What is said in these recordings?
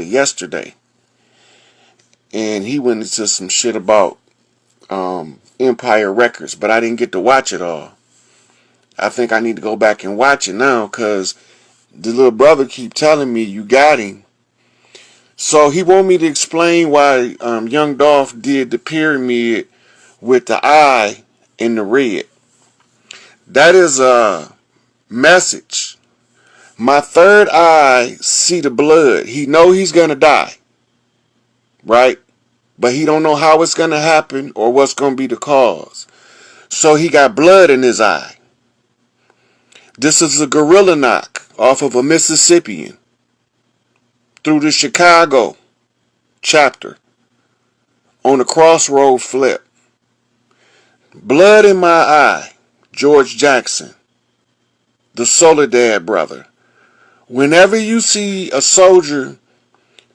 it yesterday, and he went into some shit about Empire Records, but I didn't get to watch it all. I think I need to go back and watch it now, because the little brother keep telling me you got him. So he want me to explain why Young Dolph did the pyramid with the eye in the red. That is a message. My third eye see the blood. He know he's gonna die, right? But he don't know how it's gonna happen or what's gonna be the cause. So he got blood in his eye. This is a gorilla knock off of a Mississippian through the Chicago chapter on the crossroad flip. Blood in my eye, George Jackson, the Soledad brother. Whenever you see a soldier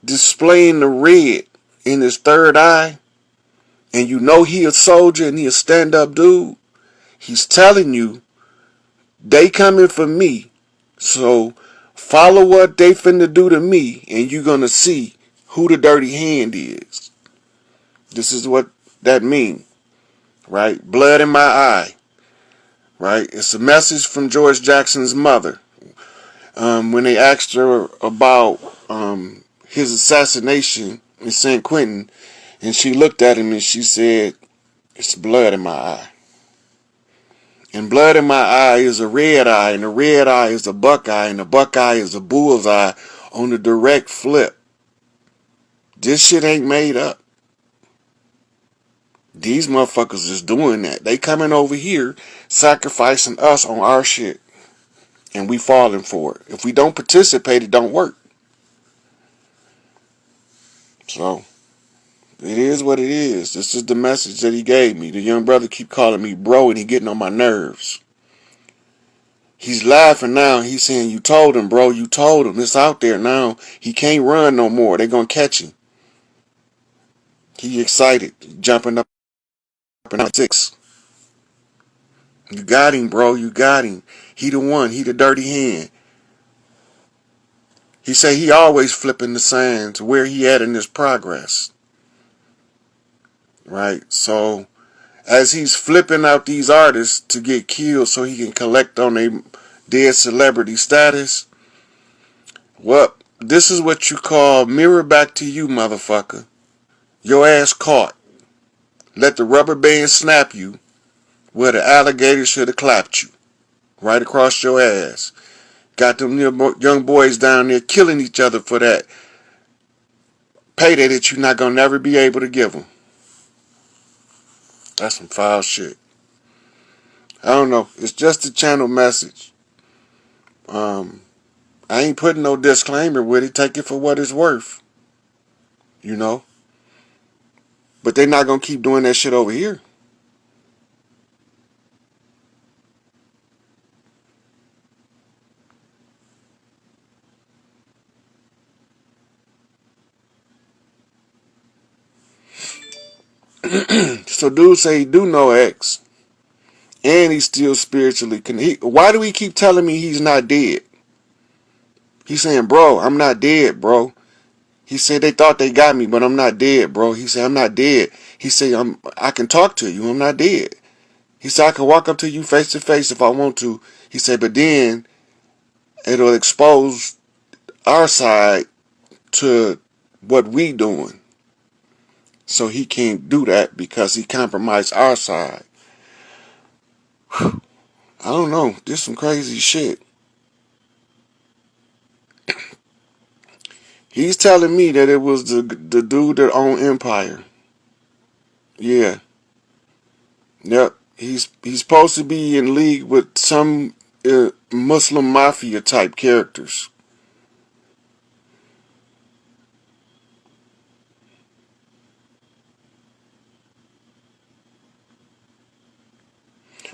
displaying the red in his third eye, and you know he a soldier and he a stand-up dude, he's telling you, they coming for me, so follow what they finna do to me, and you're gonna see who the dirty hand is. This is what that means, right? Blood in my eye, right? It's a message from George Jackson's mother. When they asked her about his assassination in San Quentin, and she looked at him and she said, "It's blood in my eye." And blood in my eye is a red eye, and the red eye is a buckeye, and the buckeye is a bullseye on the direct flip. This shit ain't made up. These motherfuckers is doing that. They coming over here sacrificing us on our shit, and we falling for it. If we don't participate, it don't work. So it is what it is. This is the message that he gave me. The young brother keep calling me bro, and he getting on my nerves. He's laughing now. He's saying, "You told him, bro. You told him. It's out there now. He can't run no more. They gonna catch him." He excited, jumping up and 6. You got him, bro. You got him. He the one. He the dirty hand. He say he always flipping the signs where he at in his progress. Right? So as he's flipping out these artists to get killed so he can collect on their dead celebrity status, well, this is what you call mirror back to you, motherfucker. Your ass caught. Let the rubber band snap you where the alligator should have clapped you. Right across your ass. Got them young boys down there killing each other for that payday that you're not going to never be able to give them. That's some foul shit. I don't know. It's just a channel message. I ain't putting no disclaimer with it. Take it for what it's worth. You know? But they're not going to keep doing that shit over here. So dude say he do know X. And he's still spiritually connected. Why do he keep telling me he's not dead? He's saying, bro, I'm not dead, bro. He said they thought they got me, but I'm not dead, bro. He said, I'm not dead. He said, I can talk to you. I'm not dead. He said, I can walk up to you face to face if I want to. He said, but then it'll expose our side to what we doing. So he can't do that because he compromised our side. I don't know. This some crazy shit. He's telling me that it was the dude that owned Empire. Yeah. Yep. He's supposed to be in league with some Muslim mafia type characters.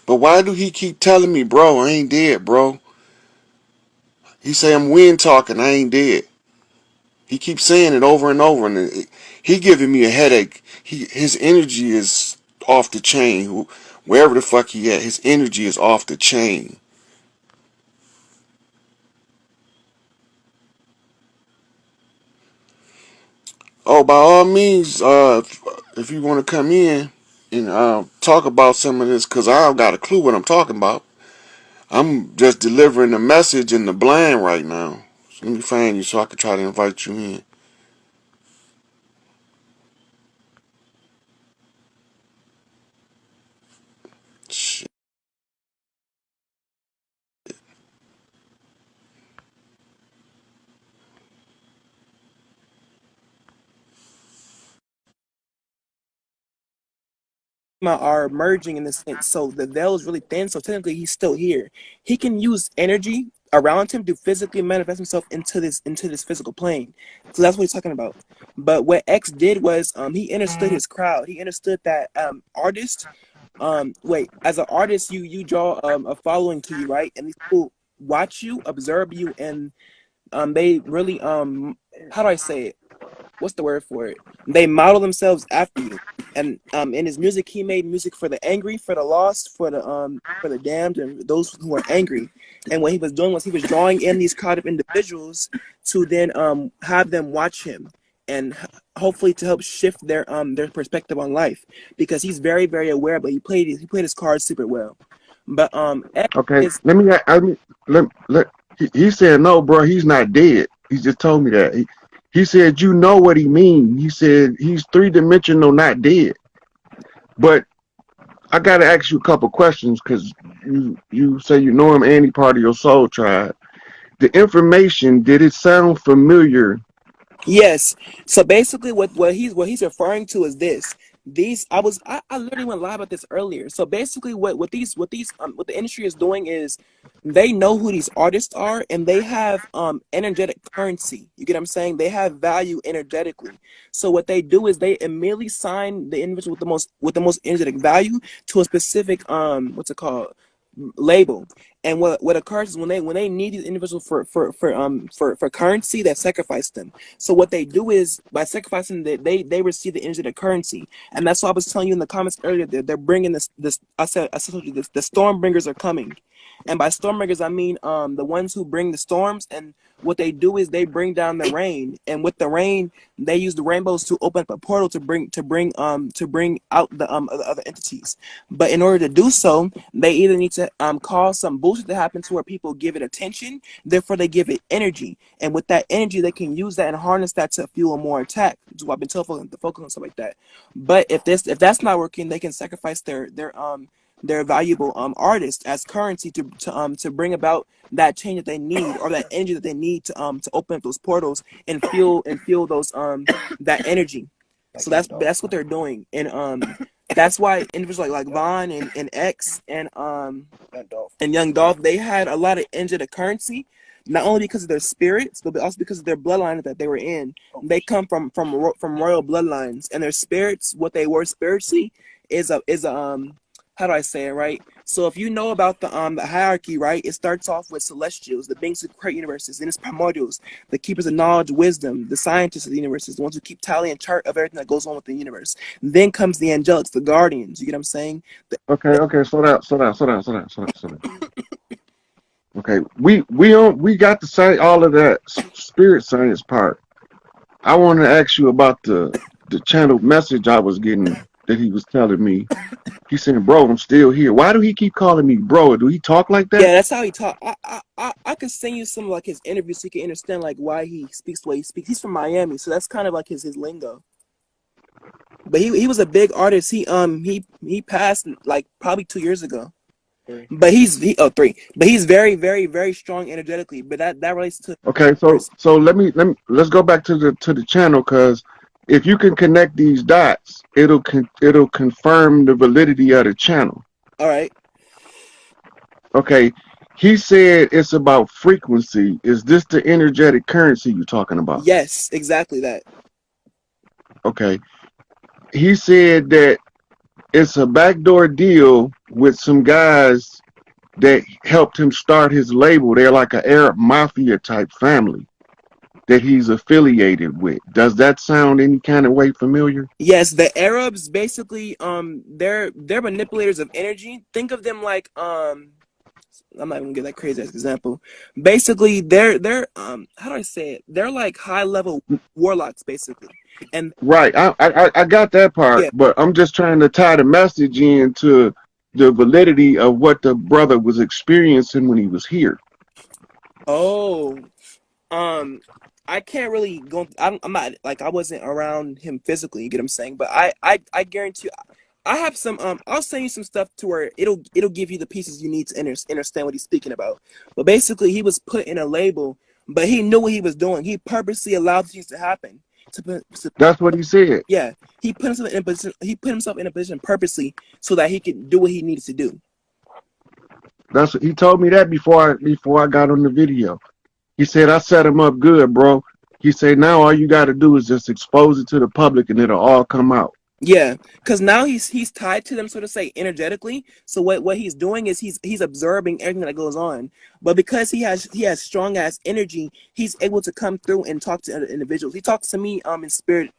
But why do he keep telling me, bro, I ain't dead, bro? He say I'm wind talking, I ain't dead. He keeps saying it over and over, and he giving me a headache. His energy is off the chain. Wherever the fuck he at, his energy is off the chain. Oh, by all means, if you want to come in and talk about some of this, because I don't got a clue what I'm talking about. I'm just delivering the message in the blind right now. So let me find you so I can try to invite you in. Shit. Are merging in the sense, so the veil is really thin, so technically he's still here. He can use energy around him to physically manifest himself into this physical plane. So that's what he's talking about. But what X did was he understood his crowd. He understood that artist wait, as an artist, you draw a following to you, right? And these people watch you, observe you, and they really how do I say it, what's the word for it? They model themselves after you. And in his music, he made music for the angry, for the lost, for the damned, and those who are angry. And what he was doing was he was drawing in these crowd of individuals to then have them watch him, and hopefully to help shift their perspective on life, because he's very very aware, but he played his cards super well. But X Okay, is let me. I mean, let. He said no, bro. He's not dead. He just told me that. He said you know what he mean. He said he's 3 dimensional, not dead. But I gotta ask you a couple questions because you say you know him and he part of your soul tribe. The information, did it sound familiar? Yes. So basically, what he's referring to is this. These I literally went live about this earlier. So basically, what the industry is doing is they know who these artists are, and they have energetic currency. You get what I'm saying? They have value energetically. So what they do is they immediately sign the individual with the most energetic value to a specific what's it called, label. And what occurs is when they need these individuals for currency, they sacrifice them. So what they do is by sacrificing that they receive the energy of the currency. And that's why I was telling you in the comments earlier that they're bringing this I told you this, the Stormbringers are coming. And by Stormbringers I mean the ones who bring the storms. And what they do is they bring down the rain, and with the rain they use the rainbows to open up a portal to bring out the other entities. But in order to do so, they either need to cause some bullshit to happen to where people give it attention, therefore they give it energy, and with that energy they can use that and harness that to fuel more attack. That's what I've been telling the focus on stuff like that. But if that's not working, they can sacrifice their valuable artists as currency to bring about that change that they need, or that energy that they need to open up those portals and feel those that energy. So that's what they're doing. And that's why individuals like Vaughn and X and Young Dolph, they had a lot of energetic currency, not only because of their spirits, but also because of their bloodline that they were in. They come from royal bloodlines, and their spirits, what they were spiritually, is a how do I say it right? So if you know about the hierarchy, right, it starts off with celestials, the beings who create universes, then it's primordials, the keepers of knowledge, wisdom, the scientists of the universes, the ones who keep tally and chart of everything that goes on with the universe. Then comes the angelics, the guardians. You get what I'm saying? Okay, slow down. Okay, we got to say all of that spirit science part. I want to ask you about the channel message I was getting that he was telling me. He said, "Bro, I'm still here." Why do he keep calling me bro? Do he talk like that? Yeah, that's how he talk. I could send you some of like his interviews so you can understand like why he speaks the way he speaks. He's from Miami, so that's kind of like his lingo. But he was a big artist. He passed like probably 2 years ago. But oh 3. But he's very very very strong energetically. But that relates to Okay, so yours. let's go back to the channel because if you can connect these dots, it'll confirm the validity of the channel. All right. Okay, he said it's about frequency. Is this the energetic currency you're talking about? Yes, exactly that. Okay, he said that it's a backdoor deal with some guys that helped him start his label. They're like an Arab mafia type family that he's affiliated with. Does that sound any kind of way familiar? Yes, the Arabs basically they're manipulators of energy. Think of them like I'm not even gonna give that crazy ass example. Basically, they're how do I say it? They're like high level warlocks, basically. And Right. I got that part, yeah. but I'm just trying to tie the message into the validity of what the brother was experiencing when he was here. Oh, um, I can't really go. I'm not like I wasn't around him physically. You get what I'm saying? But I guarantee you, I have some. I'll send you some stuff to where it'll give you the pieces you need to understand what he's speaking about. But basically, he was put in a label, but he knew what he was doing. He purposely allowed things to happen. To That's what he said. yeah, he put himself in a position. He put himself in a position purposely so that he could do what he needed to do. That's what he told me that before I got on the video. He said I set him up good, bro. He said now all you got to do is just expose it to the public and it'll all come out. Yeah, because now he's tied to them, so to say, energetically. So what he's doing is he's absorbing everything that goes on. But because he has strong ass energy, he's able to come through and talk to other individuals. He talks to me in spirit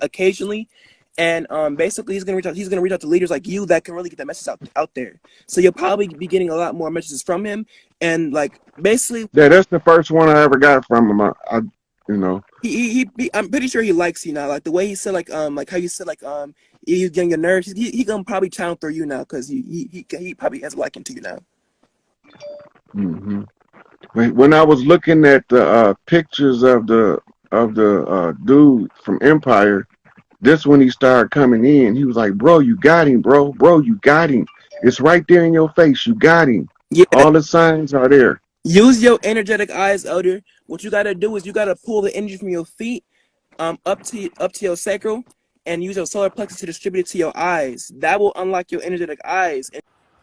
occasionally, and basically he's gonna reach out to leaders like you that can really get that message out there. So you'll probably be getting a lot more messages from him, and like basically Yeah, that's the first one I ever got from him. You know, I'm pretty sure he likes you now. Like the way he said, like how you said, he's getting your nerves. He gonna probably channel through you now because he probably has a liking to you now. hmm when I was looking at the pictures of the dude from Empire, this when he started coming in, he was like, "Bro, you got him, bro. Bro, you got him. It's right there in your face. You got him. Yeah, All the signs are there." use your energetic eyes, Elder. What you gotta do is you gotta pull the energy from your feet, up to your sacral, and use your solar plexus to distribute it to your eyes. That will unlock your energetic eyes.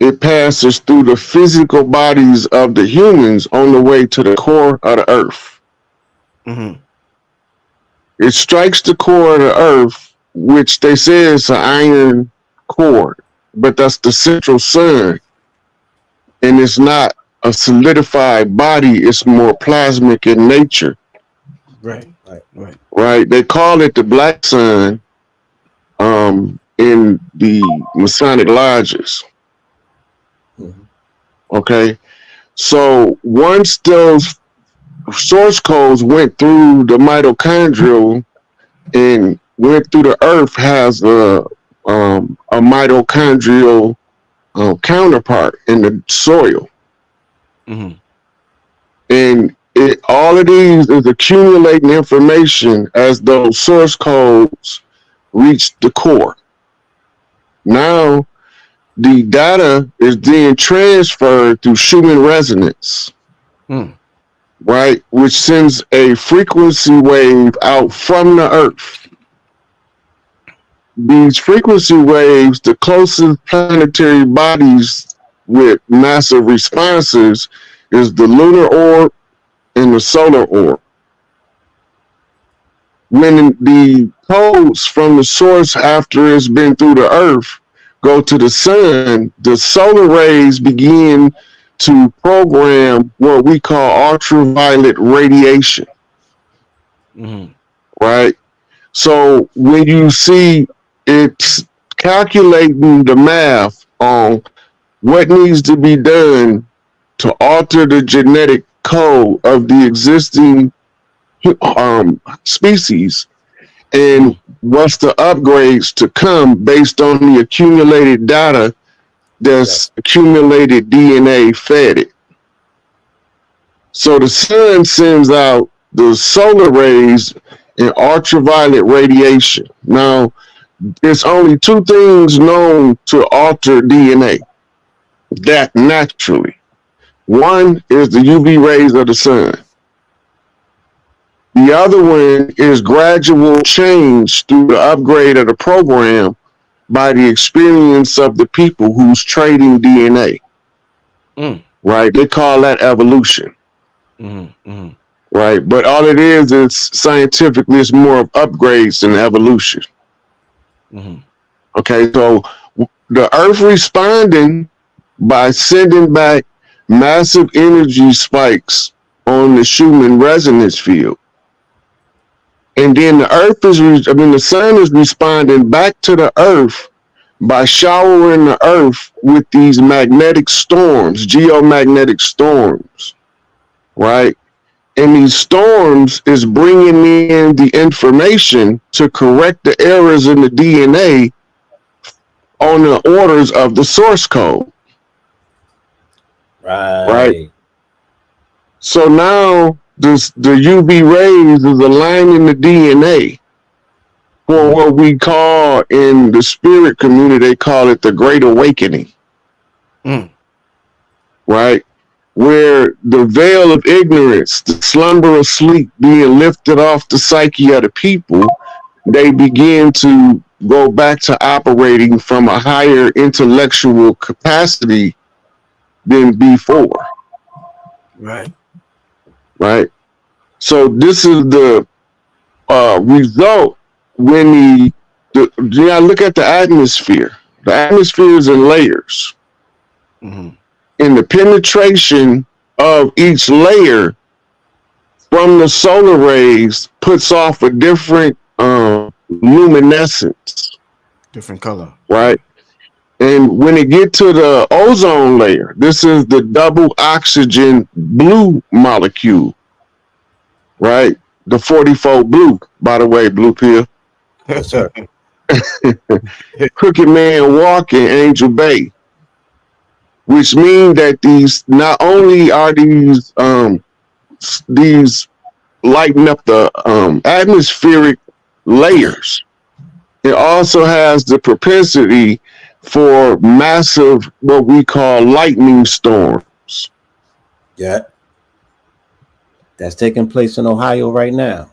It passes through the physical bodies of the humans on the way to the core of the earth. Mm-hmm. It strikes the core of the earth, which they say is an iron core, but that's the central sun, and it's not a solidified body. It's more plasmic in nature, Right. Right. right? They call it the black sun in the Masonic lodges. Mm-hmm. Okay, so once those source codes went through the mitochondrial and went through the earth, has a mitochondrial counterpart in the soil. Mm-hmm. And all of these is accumulating information as those source codes reach the core. Now, the data is then transferred through Schumann resonance, right? Which sends a frequency wave out from the earth. These frequency waves, the closest planetary bodies with massive responses is the lunar orb and the solar orb. When the codes from the source after it's been through the earth go to the sun, the solar rays begin to program what we call ultraviolet radiation. Mm-hmm. Right? So when you see it's calculating the math on what needs to be done to alter the genetic code of the existing species and what's the upgrades to come based on the accumulated data that's accumulated DNA fed it. So the sun sends out the solar rays and ultraviolet radiation. Now, there's only two things known to alter DNA that naturally. One is the UV rays of the sun. The other one is gradual change through the upgrade of the program by the experience of the people who's trading DNA. Right? They call that evolution. Right? But all it is scientifically, it's more of upgrades than evolution. Okay, so the Earth responding by sending back massive energy spikes on the Schumann resonance field. And then the sun is responding back to the earth by showering the earth with these magnetic storms, geomagnetic storms, right? And these storms is bringing in the information to correct the errors in the DNA on the orders of the source code, right? Right. So now the UV rays is aligning the DNA for what we call in the spirit community, they call it the Great Awakening, right? Where the veil of ignorance, the slumber of sleep being lifted off the psyche of the people, they begin to go back to operating from a higher intellectual capacity than before. Right. Right. So this is the result when yeah, look at the atmosphere. The atmosphere is in layers. Mm-hmm. And the penetration of each layer from the solar rays puts off a different luminescence. Different color. Right. And when it get to the ozone layer, this is the double oxygen blue molecule, right? The 44 blue, by the way, blue pill. Yes, sir. Crooked Man walking Angel Bay, which mean that these not only are these lighting up the atmospheric layers, it also has the propensity for massive, what we call lightning storms. Yeah. That's taking place in Ohio right now.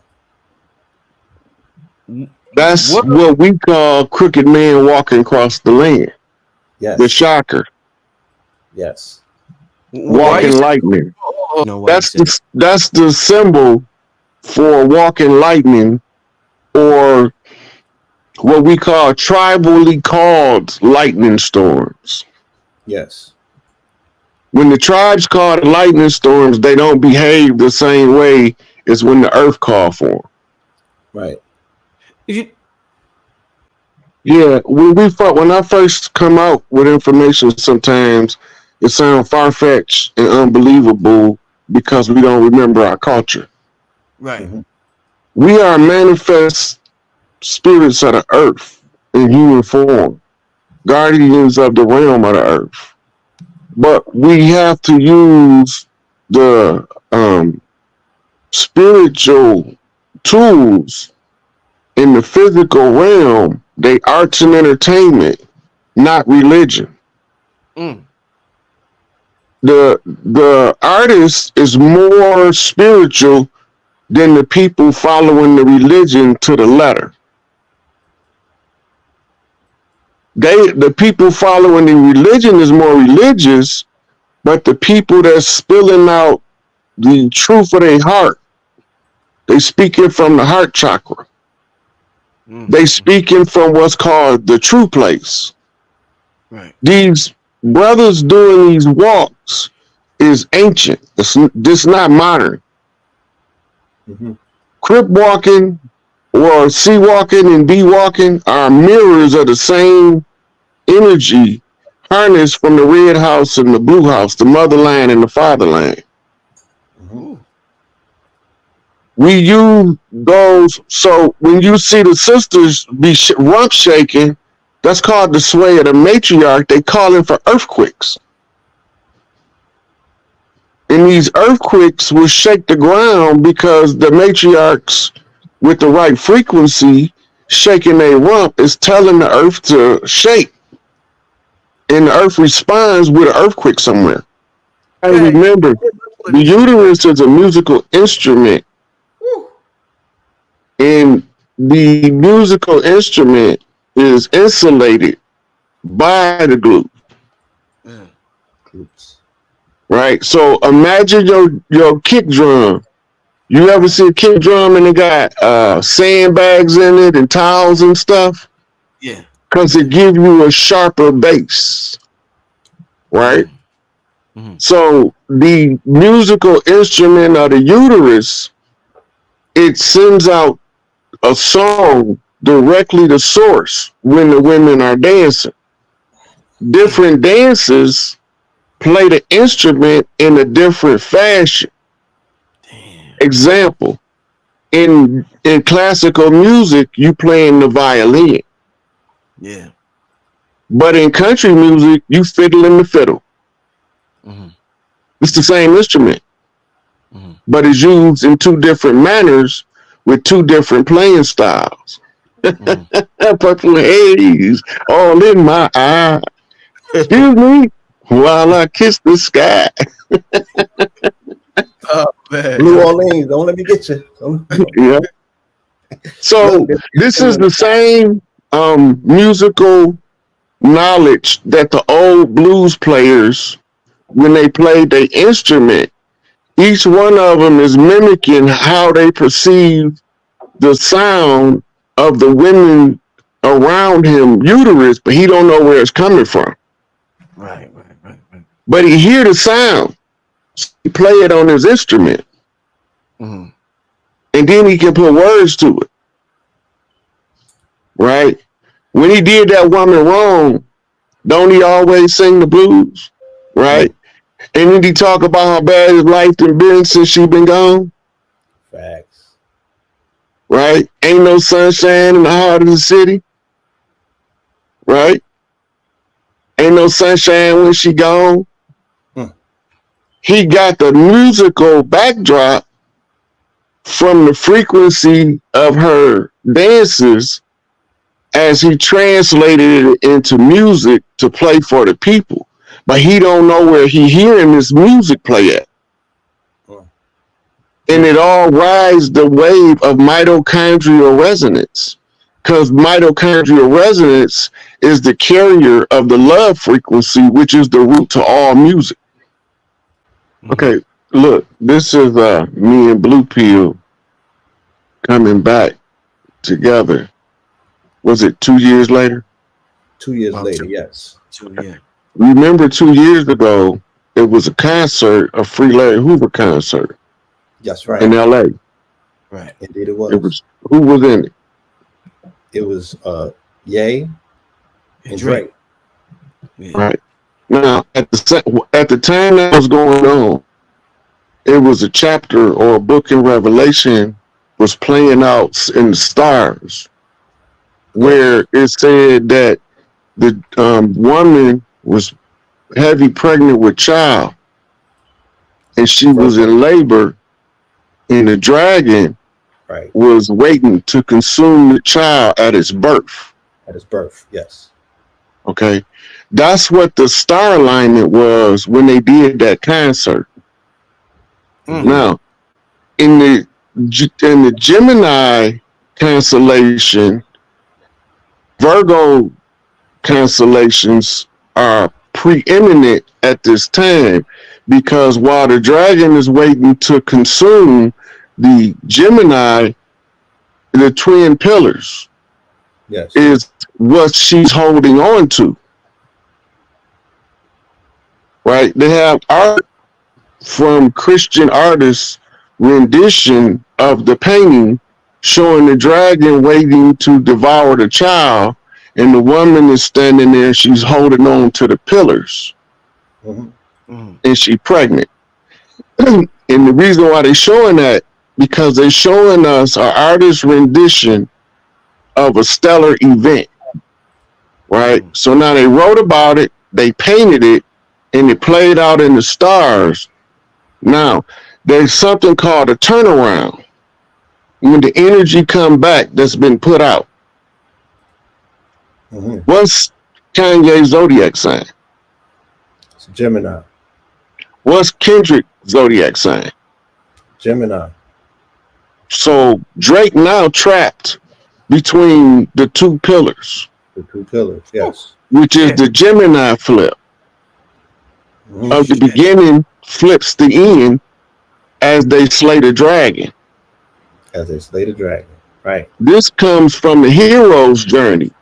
That's what we call crooked man walking across the land. Yes. The shocker. Yes. Walking lightning. No, that's the symbol for walking lightning, or what we call tribally called lightning storms. Yes. When the tribes call it lightning storms, they don't behave the same way as when the earth called for them. Right. Yeah, when I first come out with information, sometimes it sounds far-fetched and unbelievable because we don't remember our culture. Right. Mm-hmm. We are manifest spirits of the earth in human form, guardians of the realm of the earth. But we have to use the spiritual tools in the physical realm, they arts and entertainment, not religion. The artist is more spiritual than the people following the religion to the letter. The people following the religion is more religious, but the people that's spilling out the truth of their heart, they speaking from the heart chakra. They speaking from what's called the true place. Right. These brothers doing these walks is ancient. It's not modern. Mm-hmm. Crip walking or C walking and B walking are mirrors of the same energy harnessed from the red house and the blue house, the motherland and the fatherland. Mm-hmm. We use those. So when you see the sisters be rump shaking, that's called the sway of the matriarch. They calling for earthquakes. And these earthquakes will shake the ground because the matriarchs with the right frequency shaking their rump is telling the earth to shake. And the earth responds with an earthquake somewhere. I remember, the uterus is a musical instrument. And the musical instrument is insulated by the glue. Right? So imagine your kick drum. You ever see a kick drum and it got sandbags in it and towels and stuff? Yeah. Because it gives you a sharper bass. Right? Mm-hmm. So the musical instrument of the uterus, it sends out a song directly to source when the women are dancing. different dancers play the instrument in a different fashion. Damn. Example, in classical music, you playing the violin. Yeah. But in country music, you fiddling the fiddle. Mm-hmm. It's the same instrument, Mm-hmm. but it's used in two different manners with two different playing styles. Mm-hmm. Purple haze all in my eye. Excuse me while I kiss the sky. Oh man. Blue Orleans, don't let me get you. Yeah. So Look, this is the same musical knowledge that the old blues players, when they played their instrument, each one of them is mimicking how they perceive the sound of the women around him uterus, but he don't know where it's coming from. Right. But he hear the sound. He play it on his instrument. Mm-hmm. And then he can put words to it. Right? When he did that woman wrong, don't he always sing the blues? Right? And then he talk about how bad his life been since she been gone. Facts. Right? Ain't no sunshine in the heart of the city. Right? Ain't no sunshine when she gone. He got the musical backdrop from the frequency of her dances as he translated it into music to play for the people. But he don't know where he hearing this music play at. And it all rides the wave of mitochondrial resonance. Because mitochondrial resonance is the carrier of the love frequency, which is the root to all music. Okay, look, this is me and Blue Pill coming back together. Was it 2 years later? 2 years later, yes. Remember 2 years ago, it was a concert, a Free Larry Hoover concert. That's right. In LA. Right. Indeed it was. Who was in it? It was Ye and Drake. Yeah. Right. Now, at the time that was going on, it was a chapter or a book in Revelation was playing out in the stars, where it said that the woman was heavy pregnant with child, and she was in labor, and the dragon was waiting to consume the child at its birth. At its birth, yes. Okay. That's what the star alignment was when they did that concert. Now, in the Gemini constellation, Virgo constellations are preeminent at this time, because while the dragon is waiting to consume the Gemini, the twin pillars, is what she's holding on to. Right? They have art from Christian artists' rendition of the painting showing the dragon waiting to devour the child, and the woman is standing there, she's holding on to the pillars. And she's pregnant. And the reason why they're showing that, because they're showing us an artist's rendition of a stellar event. Right? So now they wrote about it, they painted it, and it played out in the stars. Now, there's something called a turnaround. When the energy come back that's been put out. What's Kanye's zodiac sign? It's Gemini. What's Kendrick's zodiac sign? Gemini. So Drake now trapped between the two pillars. The two pillars, yes. Which is the Gemini flip. Of the beginning flips the end as they slay the dragon. As they slay the dragon, right. This comes from the hero's journey.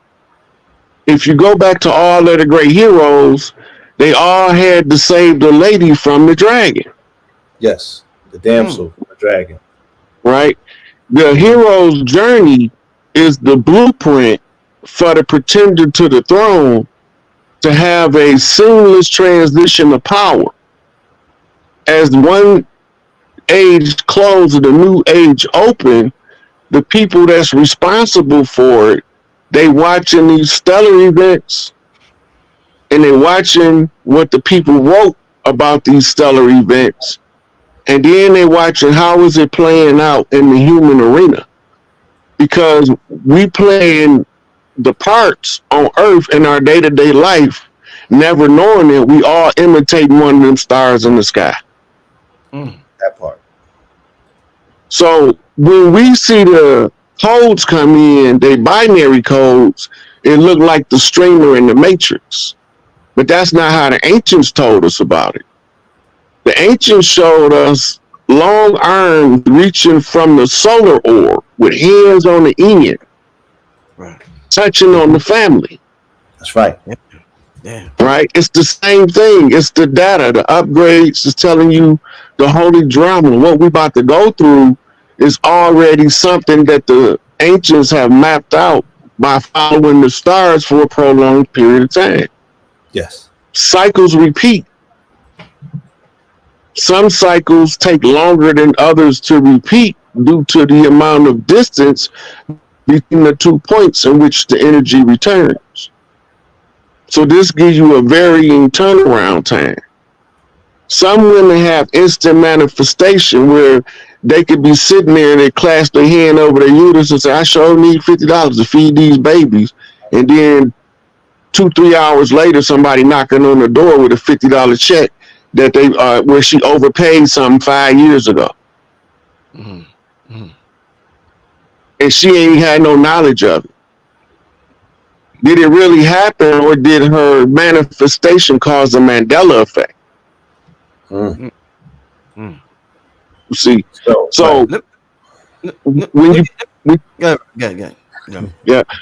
If you go back to all of the great heroes, they all had to save the lady from the dragon. Yes, the damsel from the dragon. Right? The hero's journey is the blueprint for the pretender to the throne to have a seamless transition of power. As one age closes, the new age open, the people that's responsible for it, they watching these stellar events and they watching what the people wrote about these stellar events. And then they watching how is it playing out in the human arena. Because we playing the parts on Earth in our day-to-day life, never knowing that we all imitating one of them stars in the sky. That part. So when we see the codes come in, they binary codes, it look like the streamer in the Matrix. But that's not how the ancients told us about it. The ancients showed us long arms reaching from the solar orb with hands on the end, Right. touching on the family. That's right. Yeah. Right? It's the same thing. It's the data, the upgrades is telling you the holy drama. What we about to go through is already something that the ancients have mapped out by following the stars for a prolonged period of time. Yes. Cycles repeat. Some cycles take longer than others to repeat due to the amount of distance between the 2 points in which the energy returns. So this gives you a varying turnaround time. Some women have instant manifestation where they could be sitting there and they clasp their hand over their uterus and say, I sure need $50 to feed these babies. And then 2-3 hours later, somebody knocking on the door with a $50 check that they where she overpaid something 5 years ago. And she ain't had no knowledge of it. Did it really happen, or did her manifestation cause a Mandela effect? You see, so when you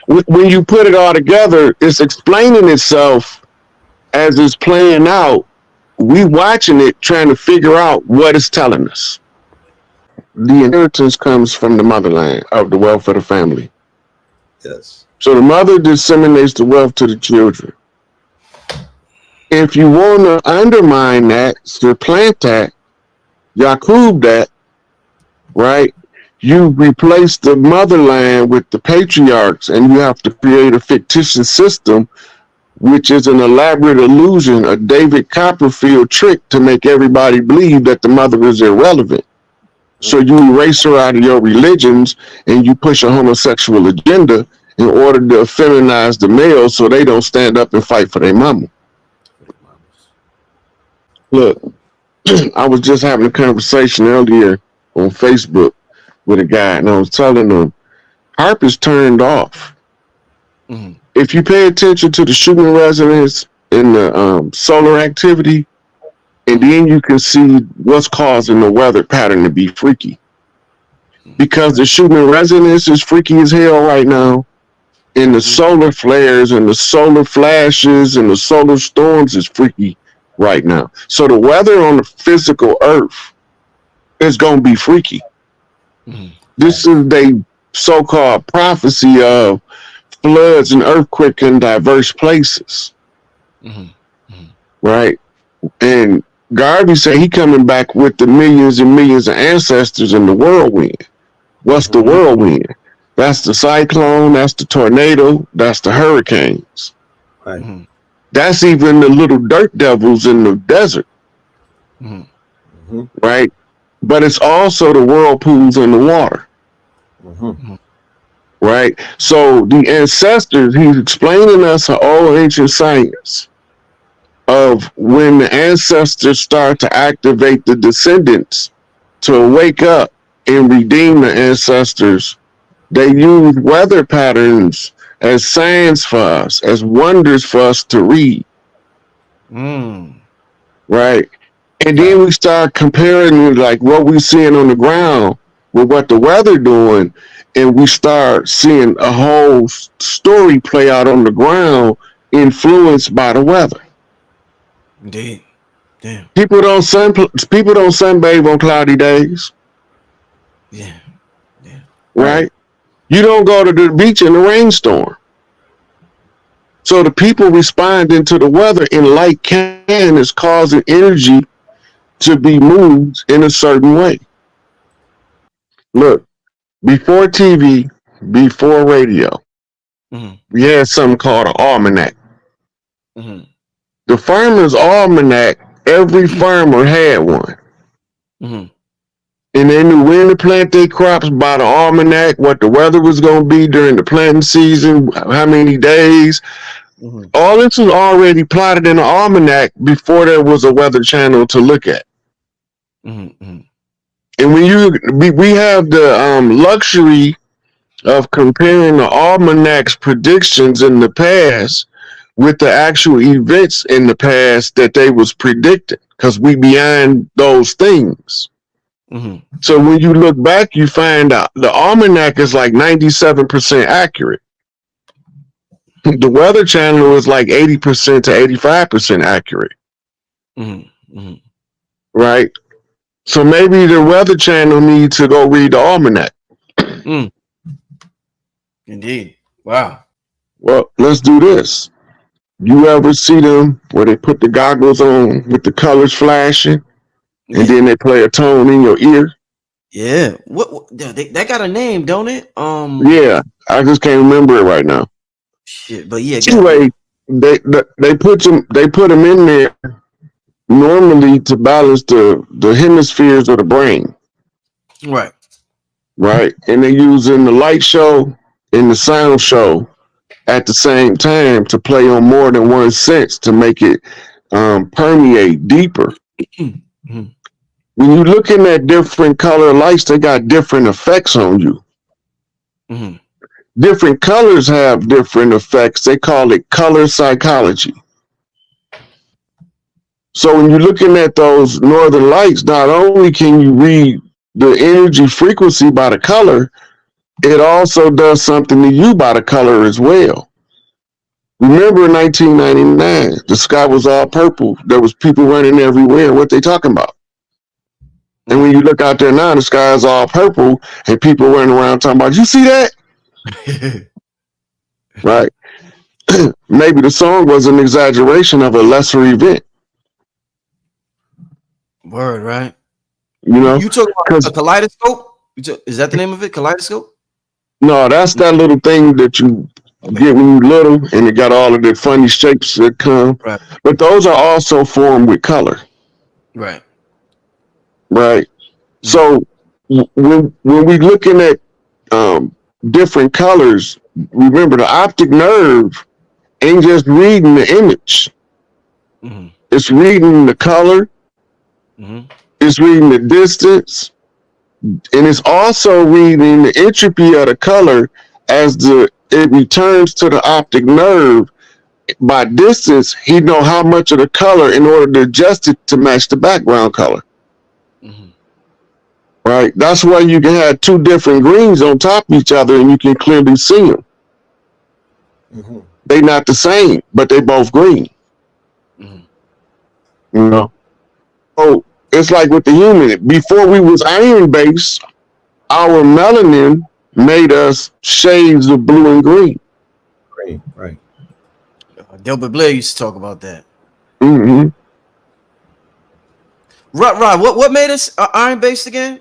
when you put it all together, it's explaining itself as it's playing out. We watching it, trying to figure out what it's telling us. The inheritance comes from the motherland of the wealth of the family. Yes. So the mother disseminates the wealth to the children. If you want to undermine that, supplant that, Yakub that, right? You replace the motherland with the patriarchs, and you have to create a fictitious system, which is an elaborate illusion, a David Copperfield trick to make everybody believe that the mother is irrelevant. So you erase her out of your religions and you push a homosexual agenda in order to feminize the males so they don't stand up and fight for their mama. Look, I was just having a conversation earlier on Facebook with a guy, and I was telling him, HAARP is turned off. If you pay attention to the Schumann resonance and the solar activity, and then you can see what's causing the weather pattern to be freaky. Because the Schumann resonance is freaky as hell right now, and the solar flares and the solar flashes and the solar storms is freaky right now. So the weather on the physical earth is going to be freaky. This is the so-called prophecy of floods and earthquakes in diverse places. Right? And Garvey said he coming back with the millions and millions of ancestors in the whirlwind. What's the whirlwind? That's the cyclone, that's the tornado, that's the hurricanes. Right. That's even the little dirt devils in the desert. Right? But it's also the whirlpools in the water. Right? So the ancestors, he's explaining us an old ancient science of when the ancestors start to activate the descendants to wake up and redeem the ancestors. They use weather patterns as signs for us, as wonders for us to read. Right? And then we start comparing like what we seeing on the ground with what the weather doing, and we start seeing a whole story play out on the ground influenced by the weather. Indeed. Damn. People don't sunbathe on cloudy days. Yeah. Right? You don't go to the beach in a rainstorm. So the people responding to the weather in light can is causing energy to be moved in a certain way. Look, before TV, before radio, we had something called an almanac. The farmer's almanac, every farmer had one. And they knew when to plant their crops by the almanac, what the weather was going to be during the planting season, how many days. All this was already plotted in the almanac before there was a weather channel to look at. And when we have the luxury of comparing the almanac's predictions in the past with the actual events in the past that they was predicting, because we beyond those things. So when you look back, you find out the almanac is like 97% accurate. The weather channel is like 80% to 85% accurate. Right? So maybe the weather channel needs to go read the almanac. Indeed. Wow. Well, let's do this. You ever see them where they put the goggles on with the colors flashing and then they play a tone in your ear? Yeah. What that got a name, don't it? Yeah, I just can't remember it right now. Shit, but yeah. Anyway, they put them in there normally to balance the hemispheres of the brain. Right. Right. And they're using the light show and the sound show at the same time to play on more than one sense to make it permeate deeper. When you're looking at different color lights, they got different effects on you. Different colors have different effects. They call it color psychology. So when you're looking at those northern lights, not only can you read the energy frequency by the color, it also does something to you by the color as well. Remember in 1999, the sky was all purple. There was people running everywhere. What they talking about? And when you look out there now, the sky is all purple and people running around talking about, you see that? Right. Maybe the song was an exaggeration of a lesser event. Word, right? You know? You talk about a kaleidoscope? Is that the name of it? Kaleidoscope? No, that's that little thing that you get when you're little and it got all of the funny shapes that come. Right. But those are also formed with color. Right. Right. So when we looking at different colors, remember the optic nerve ain't just reading the image. It's reading the color. It's reading the distance. And it's also reading the entropy of the color as it returns to the optic nerve. By distance, he know how much of the color in order to adjust it to match the background color. Right? That's why you can have two different greens on top of each other and you can clearly see them. They not the same, but they both green. You know? So it's like with the human. Before we was iron-based, our melanin made us shades of blue and green. Right. Delbert Blair used to talk about that. Mm-hmm. Right. What made us iron-based again?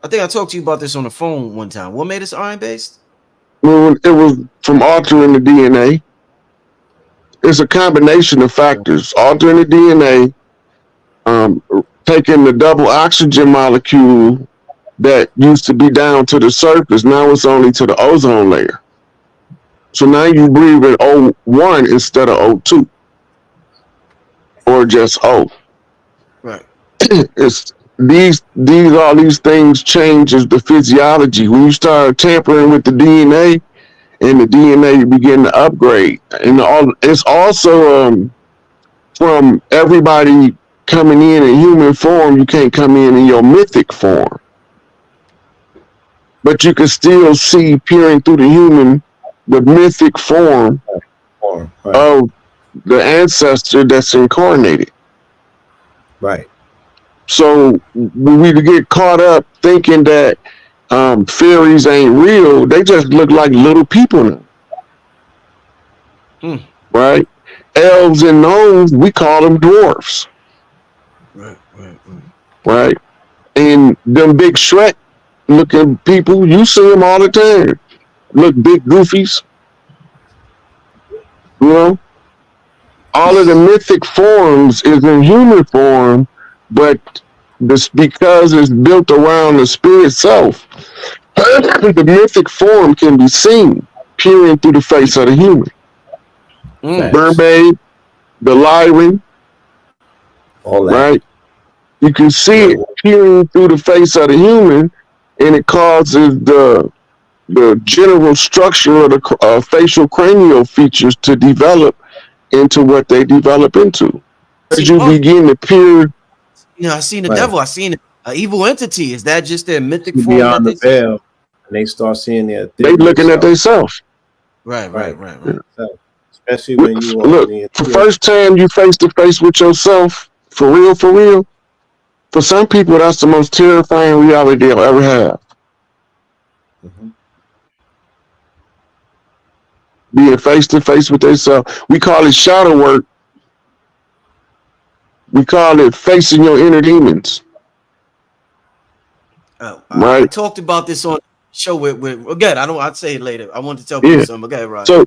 I think I talked to you about this on the phone one time. What made us iron-based? Well, it was from altering the DNA. It's a combination of factors. Altering the DNA, taking the double oxygen molecule that used to be down to the surface, now it's only to the ozone layer. So now you breathe in O1 instead of O2. Or just O. Right. It's all these things changes the physiology. When you start tampering with the DNA and the DNA begin to upgrade. And it's also from everybody coming in human form, you can't come in your mythic form. But you can still see peering through the mythic form of the ancestor that's incarnated. Right. So when we get caught up thinking that fairies ain't real, they just look like little people now. right? Elves and gnomes, we call them dwarfs, Right. right? And them big Shrek looking people, you see them all the time. Look big goofies, you know? All of the mythic forms is in human form, but this because it's built around the spirit self, the mythic form can be seen peering through the face of the human. Facts. Mermaid, the Lyran, All that. right? You can see it Werewolf. peering through the face of the human, and it causes the general structure of the facial cranial features to develop into what they develop into. As you Oh, begin to peer, I seen the Right. devil. I seen an evil entity. Is that just their mythic See form that beyond the they see? veil, and they start seeing their they ethereal looking at self. themselves. Right. So, especially when you are Look, the the ethereal. first time you face to face with yourself, for real, for some people, that's the most terrifying reality they'll ever have. Mm-hmm. Being face to face with themselves. We call it shadow work. We call it facing your inner demons, I right? talked about this on the show with again. I'd say it later. I want to tell people Yeah. something. Okay, right. So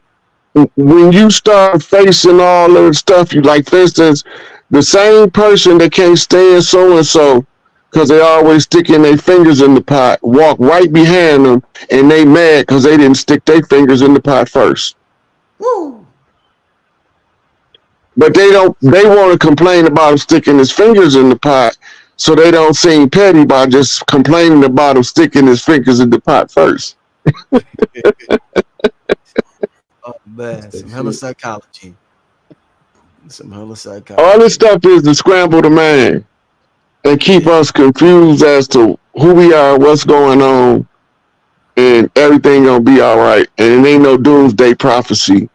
when you start facing all of the stuff, you like, for instance, the same person that can't stand so and so because they always sticking their fingers in the pot, walk right behind them, and they mad because they didn't stick their fingers in the pot first. Woo. But they don't. They want to complain about him sticking his fingers in the pot, so they don't seem petty by just complaining about him sticking his fingers in the pot first. Oh man, That's some that hella shit. psychology. Some hella All this psychology. stuff is to scramble the mind and keep Yeah. us confused as to who we are, what's going on, and everything gonna be all right. And it ain't no doomsday prophecy.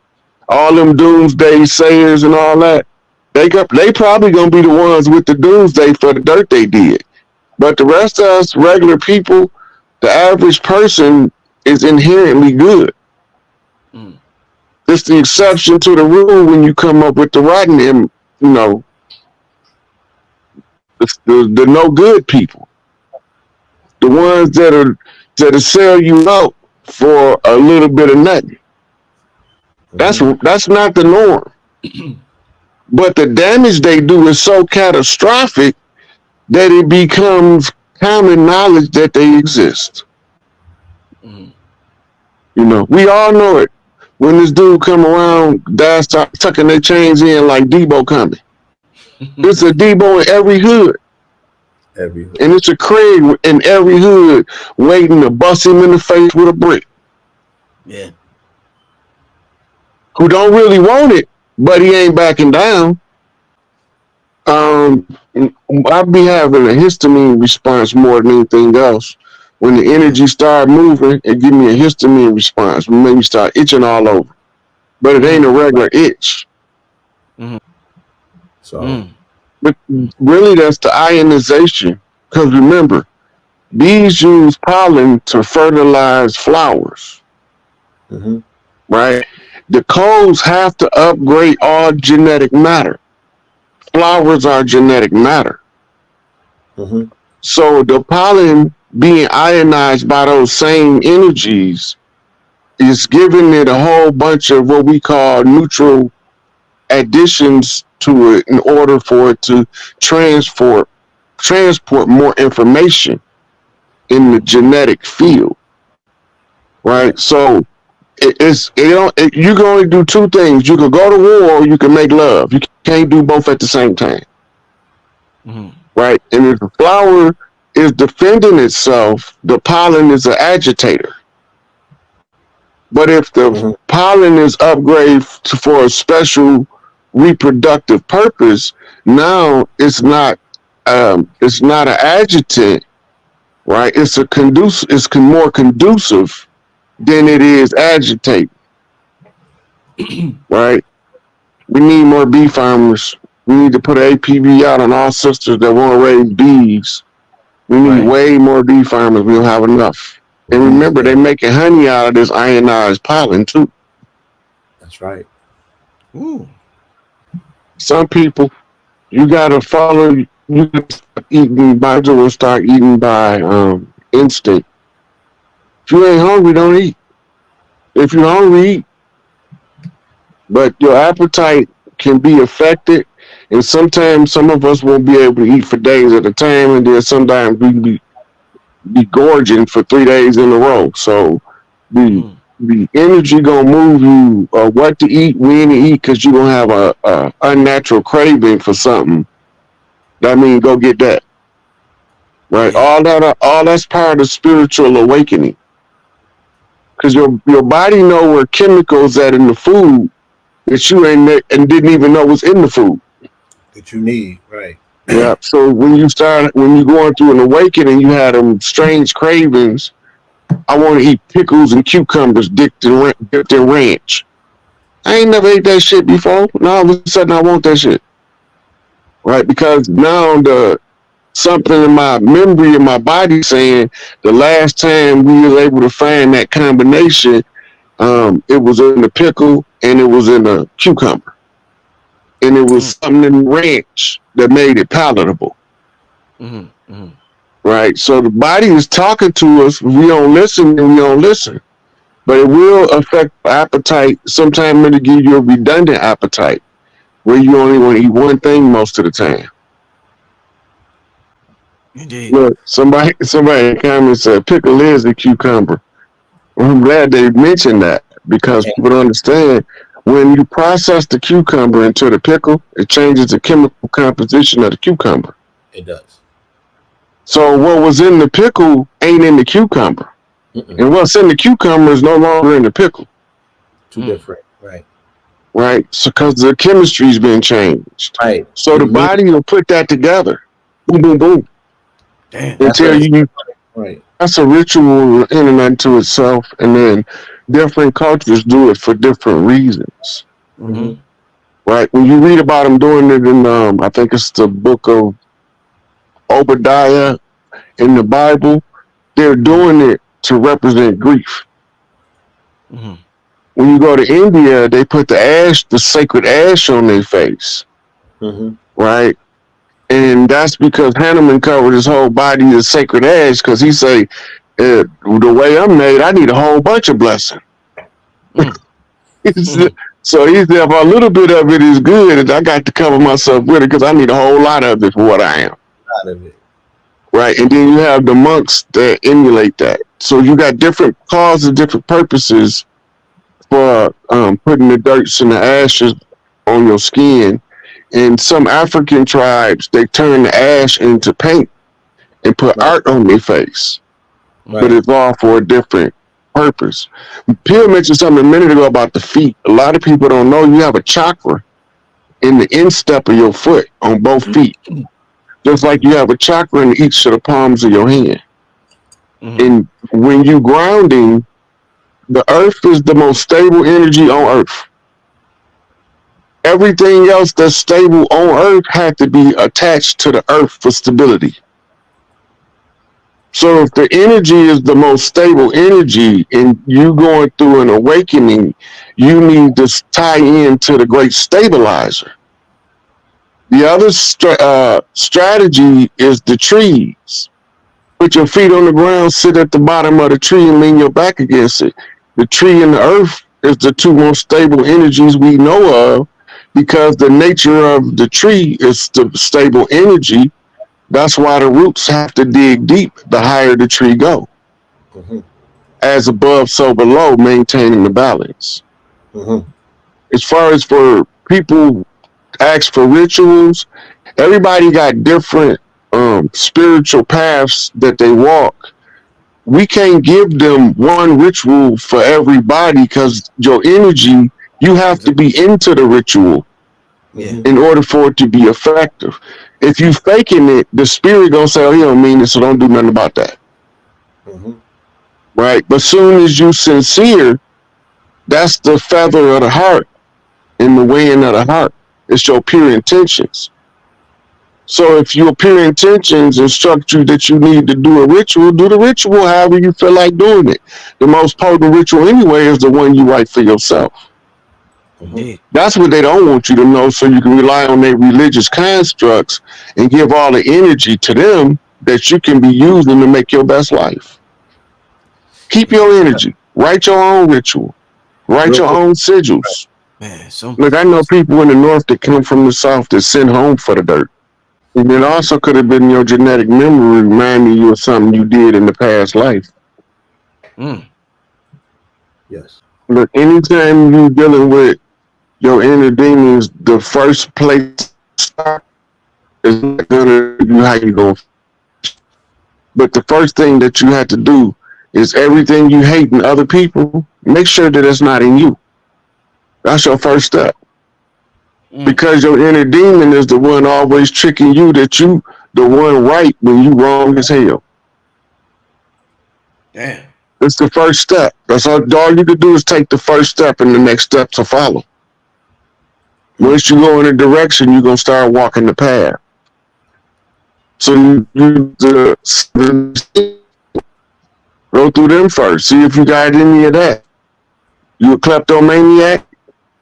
All them doomsday sayers and all that, they probably gonna be the ones with the doomsday for the dirt they did. But the rest of us, regular people, the average person is inherently good. Mm. It's the exception to the rule when you come up with the rotten, you know, the no good people, the ones that'll sell you out for a little bit of nothing. Mm-hmm. That's not the norm. But the damage they do is so catastrophic that it becomes common knowledge that they exist. Mm. You know, we all know it. When this dude come around, guys start tucking their chains in like Debo coming. It's a Debo in every hood, Every. and it's a Craig in every hood waiting to bust him in the face with a brick. Yeah. Who don't really want it, but he ain't backing down. Um, I'd be having a histamine response more than anything else. When the Yeah. energy start moving, it give me a histamine response. It make me start itching all over. But it ain't a regular Right. itch. So. But really, that's the ionization. Because remember, bees use pollen to fertilize flowers, Mm-hmm. right? The coals have to upgrade all genetic matter. Flowers are genetic matter. Mm-hmm. So the pollen being ionized by those same energies is giving it a whole bunch of what we call neutral additions to it in order for it to transport more information in the genetic field, right? Right. So you can only do two things. You can go to war or you can make love. You can't do both at the same time, right? And if the flower is defending itself, the pollen is an agitator. But if the Mm-hmm. pollen is upgraded for a special reproductive purpose, now it's not an adjutant, right? It's more conducive than it is agitate, right? We need more bee farmers. We need to put APB out on all sisters that want to raise bees. We need Right. way more bee farmers. We don't have enough. And remember, they're Yeah. making honey out of this ionized pollen too. That's right. Ooh. Some people, you gotta follow. You gotta start eating by or start eating by instinct. If you ain't hungry, don't eat. If you're hungry, eat. But your appetite can be affected, and sometimes some of us won't be able to eat for days at a time, and then sometimes we be gorging for 3 days in a row. So the Mm. the energy gonna move you what to eat, when to eat, because you gonna have a unnatural craving for something. That means go get that. Right, Yeah. all that's part of spiritual awakening, because your body know where chemicals at in the food that you ain't and didn't even know was in the food. That you need, right? Yeah. So when you going through an awakening, you had them strange cravings. I want to eat pickles and cucumbers dipped in ranch. I ain't never ate that shit before. Now all of a sudden I want that shit. Right? Because now the something in my memory in my body saying the last time we was able to find that combination, it was in the pickle and it was in the cucumber. And it was Mm. something in ranch that made it palatable. Mm. Mm. Right? So the body is talking to us. We don't listen, and we don't listen. But it will affect appetite. Sometimes it'll give you a redundant appetite where you only want to eat one thing most of the time. Indeed. Look, somebody in the comments said pickle is a cucumber. Well, I'm glad they mentioned that because And people don't understand when you process the cucumber into the pickle, it changes the chemical composition of the cucumber. it does. So what was in the pickle ain't in the cucumber. Mm-mm. And what's in the cucumber is no longer in the pickle. Too Mm. different, right? Right? So because the chemistry's been changed. Right. So You the need body will put that together. Boom, boom, boom. Damn. And that's what tell it's you right. that's a ritual in and unto itself. And then different cultures do it for different reasons. Mm-hmm. Right? When you read about them doing it in I think it's the book of Obadiah in the Bible, they're Mm-hmm. doing it to represent grief. Mm-hmm. When you go to India, they put the sacred ash on their face, Mm-hmm. right? And that's because Hanuman covered his whole body in sacred ash because he say, the way I'm made, I need a whole bunch of blessing. Mm. So he said, if a little bit of it is good, and I got to cover myself with it because I need a whole lot of it for what I am. Out of it. Right. And then you have the monks that emulate that. So you got different causes, different purposes for putting the dirts and the ashes on your skin. In some African tribes, they turn the ash into paint and put Right. art on their face, but Mm. Right. it's all for a different purpose. Peel mentioned something a minute ago about the feet. A lot of people don't know you have a chakra in the instep of your foot on both feet, just like you have a chakra in each of the palms of your hand. Mm. And when you grounding, the earth is the most stable energy on earth. Everything else that's stable on earth had to be attached to the earth for stability. So if the energy is the most stable energy and you going through an awakening, you need to tie into the great stabilizer. The other strategy is the trees. Put your feet on the ground, sit at the bottom of the tree and lean your back against it. The tree and the earth is the two most stable energies we know of because the nature of the tree is the stable energy. That's why the roots have to dig deep the higher the tree go. Mm-hmm. As above, so below, maintaining the balance. Mm-hmm. As far as for people ask for rituals, everybody got different spiritual paths that they walk. We can't give them one ritual for everybody because your energy, you have to Exactly. be into the ritual Yeah. Mm-hmm. in order for it to be effective. If you faking it, the spirit gonna say, "Oh, he don't mean it, so don't do nothing about that." Mm-hmm. Right? But soon as you sincere, that's the feather of the heart and the weighing of the heart. It's your pure intentions. So if your pure intentions instruct you that you need to do a ritual, do the ritual however you feel like doing it. The most potent ritual anyway is the one you write for yourself. Indeed. That's what they don't want you to know, so you can rely on their religious constructs and give all the energy to them that you can be using to make your best life. Keep your energy. Write your own ritual. Write Real your quick. own sigils. Man, some Look, I know people in the north that come from the south that send home for the dirt. And it also could have been your genetic memory reminding you of something you did in the past life. mm, Yes. Look, anytime you're dealing with your inner demons, the first place to start is not gonna be how you go. But the first thing that you have to do is everything you hate in other people, make sure that it's not in you. That's your first step. mm, Because your inner demon is the one always tricking you that you the one right when you wrong as hell. damn. It's the first step. That's all you can do is take the first step and the next step to follow. Once you go in a direction, you're gonna start walking the path. So you go through them first. See if you got any of that. You a kleptomaniac?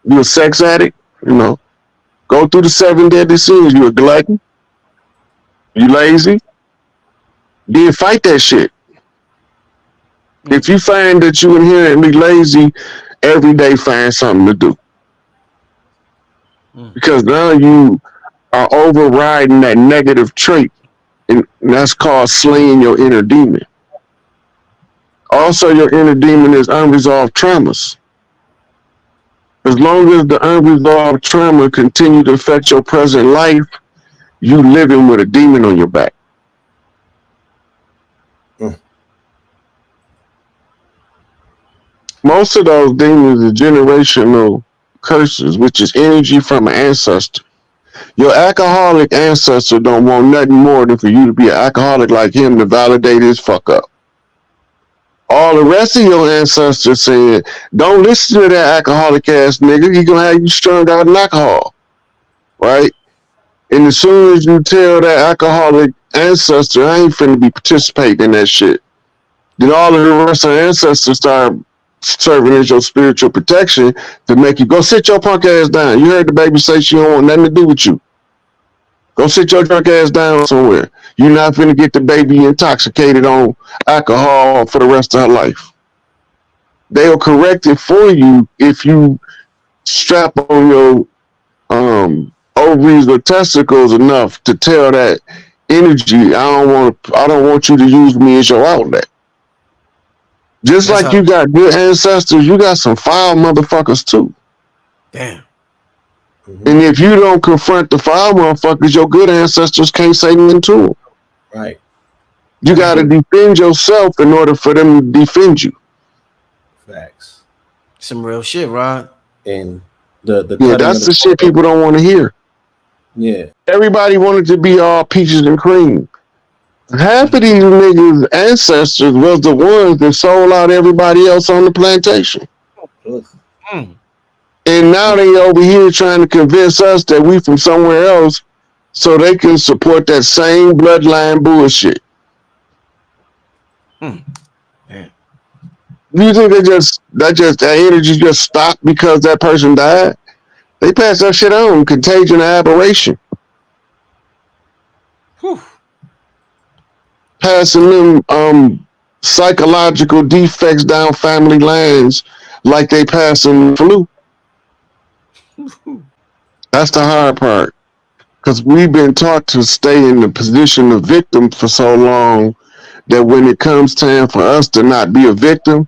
You a sex addict? You know, go through the 7 deadly sins. You a glutton? You lazy? Then fight that shit. If you find that you inherently lazy, every day find something to do. Because now you are overriding that negative trait, and that's called slaying your inner demon. Also, your inner demon is unresolved traumas. As long as the unresolved trauma continue to affect your present life, you living with a demon on your back. Most of those demons are generational curses, which is energy from an ancestor. Your alcoholic ancestor don't want nothing more than for you to be an alcoholic like him to validate his fuck up. All the rest of your ancestors said, don't listen to that alcoholic ass nigga. He gonna have you strung out in alcohol, right? And as soon as you tell that alcoholic ancestor, I ain't finna be participating in that shit, then all of the rest of the ancestors start serving as your spiritual protection to make you go sit your punk ass down. You heard the baby say she don't want nothing to do with you. Go sit your drunk ass down somewhere. You're not finna get the baby intoxicated on alcohol for the rest of her life. They'll correct it for you if you strap on your ovaries or testicles enough to tell that energy, I don't want you to use me as your outlet. Just That's like how. you got good ancestors, you got some foul motherfuckers too. Damn. And if you don't confront the foul motherfuckers, your good ancestors can't say nothing to them. Right. You got to defend yourself in order for them to defend you. Facts. Some real shit, Rod. And the Yeah, cutting that's of the shit people don't want to hear. Yeah. Everybody wanted to be all peaches and cream. Half of these niggas' ancestors was the ones that sold out everybody else on the plantation. Mm. And now they over here trying to convince us that we from somewhere else so they can support that same bloodline bullshit. Mm. Yeah. You think that energy just stopped because that person died? They pass that shit on, contagion, aberration. Whew. Passing them psychological defects down family lines like they passing flu. That's the hard part. Because we've been taught to stay in the position of victim for so long that when it comes time for us to not be a victim,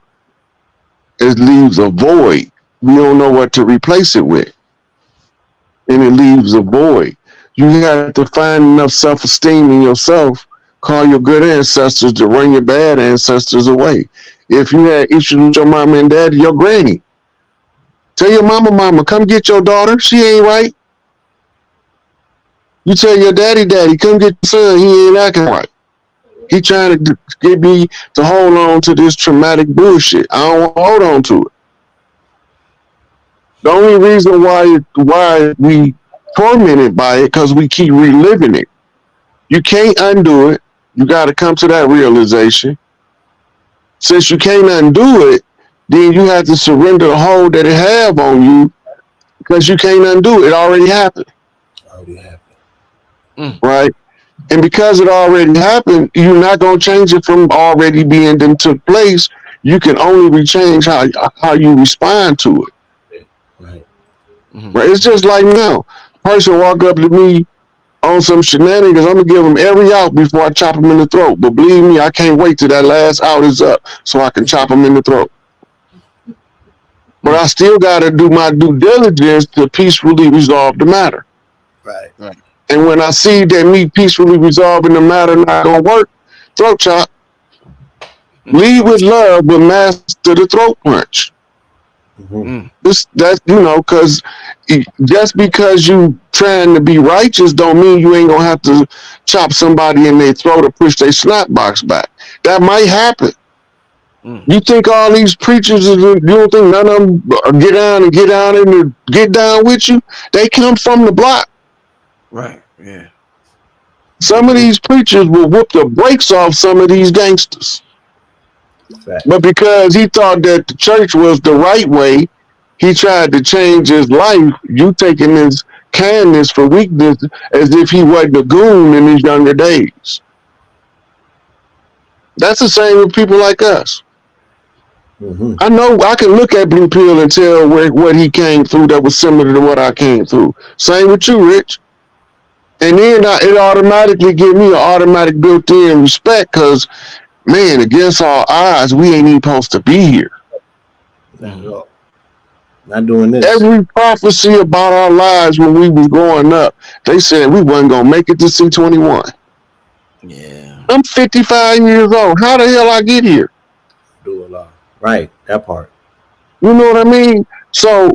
it leaves a void. We don't know what to replace it with. And it leaves a void. You have to find enough self-esteem in yourself, call your good ancestors to run your bad ancestors away. If you had issues with your mama and daddy, your granny, tell your mama, come get your daughter. She ain't right. You tell your daddy, come get your son. He ain't acting right. He trying to get me to hold on to this traumatic bullshit. I don't want to hold on to it. The only reason why we tormented by it because we keep reliving it. You can't undo it. You got to come to that realization. Since you can't undo it, then you have to surrender the hold that it have on you because you can't undo it. It already happened, Already happened. right? And because it already happened, you're not gonna change it from already being done took place. You can only change how you respond to it. Right. Right? It's just like now, person walk up to me on some shenanigans, I'm gonna give them every out before I chop them in the throat. But believe me, I can't wait till that last out is up so I can chop them in the throat. But I still gotta do my due diligence to peacefully resolve the matter. Right. Right. And when I see that me peacefully resolving the matter not gonna work, throat chop. Lead with love, but master the throat punch. That's because just because you trying to be righteous don't mean you ain't gonna have to chop somebody in their throat or push their snot box back. That might happen. You think all these preachers, you don't think none of them get down and get down with you? They come from the block. Right. Yeah. Some of these preachers will whoop the brakes off some of these gangsters. Fact. But because he thought that the church was the right way, he tried to change his life. You taking his kindness for weakness as if he wasn't a goon in his younger days. That's the same with people like us. I know I can look at Blue Pill and tell what he came through that was similar to what I came through. Same with you, Rich. And then it automatically give me an automatic built-in respect because, man, against all odds, we ain't even supposed to be here. Not at all. Not doing this. Every prophecy about our lives when we was growing up, they said we wasn't gonna make it to C21. Yeah. I'm 55 years old. How the hell I get here? Do a lot. Right. That part. You know what I mean? So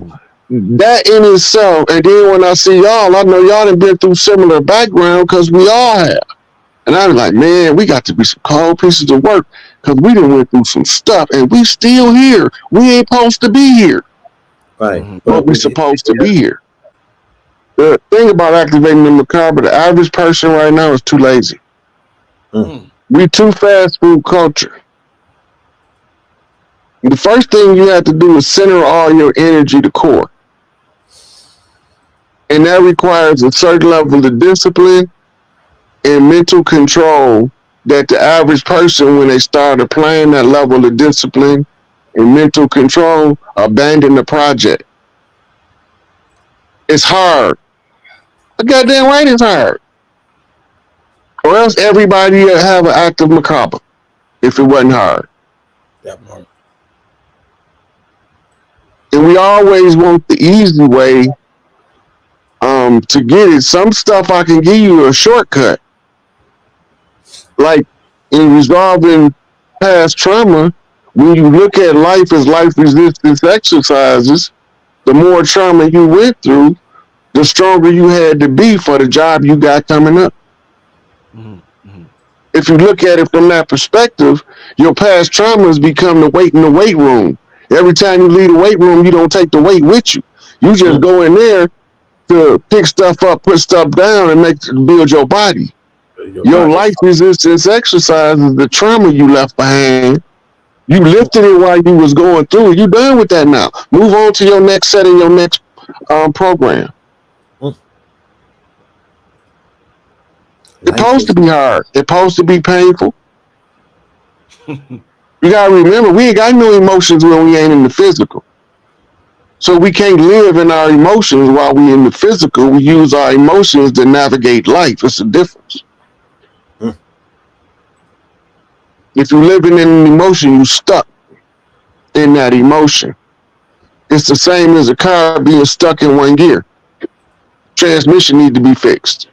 that in itself, and then when I see y'all, I know y'all done been through similar background because we all have. And I was like, man, we got to be some cold pieces of work because we done went through some stuff and we still here. We ain't supposed to be here. Right. But we supposed to be here. The thing about activating the macabre, the average person right now is too lazy. We too fast food culture. The first thing you have to do is center all your energy to core. And that requires a certain level of discipline and mental control that the average person, when they start applying that level of discipline and mental control, abandon the project. It's hard. But goddamn right it's hard. Or else everybody would have an active macabre if it wasn't hard. That part. And we always want the easy way to get it. Some stuff I can give you a shortcut. Like in resolving past trauma, when you look at life as life resistance exercises, the more trauma you went through, the stronger you had to be for the job you got coming up. If you look at it from that perspective, your past traumas become the weight in the weight room. Every time you leave the weight room, you don't take the weight with you. You just go in there to pick stuff up, put stuff down, and build your body. Your life resistance exercise is the trauma you left behind. You lifted it while you was going through it. You done with that now. Move on to your next set and your next program. It's supposed to be hard. It's supposed to be painful. You gotta remember, we ain't got no emotions when we ain't in the physical. So we can't live in our emotions while we in the physical. We use our emotions to navigate life. It's a difference. If you're living in an emotion, you stuck in that emotion. It's the same as a car being stuck in one gear. Transmission need to be fixed.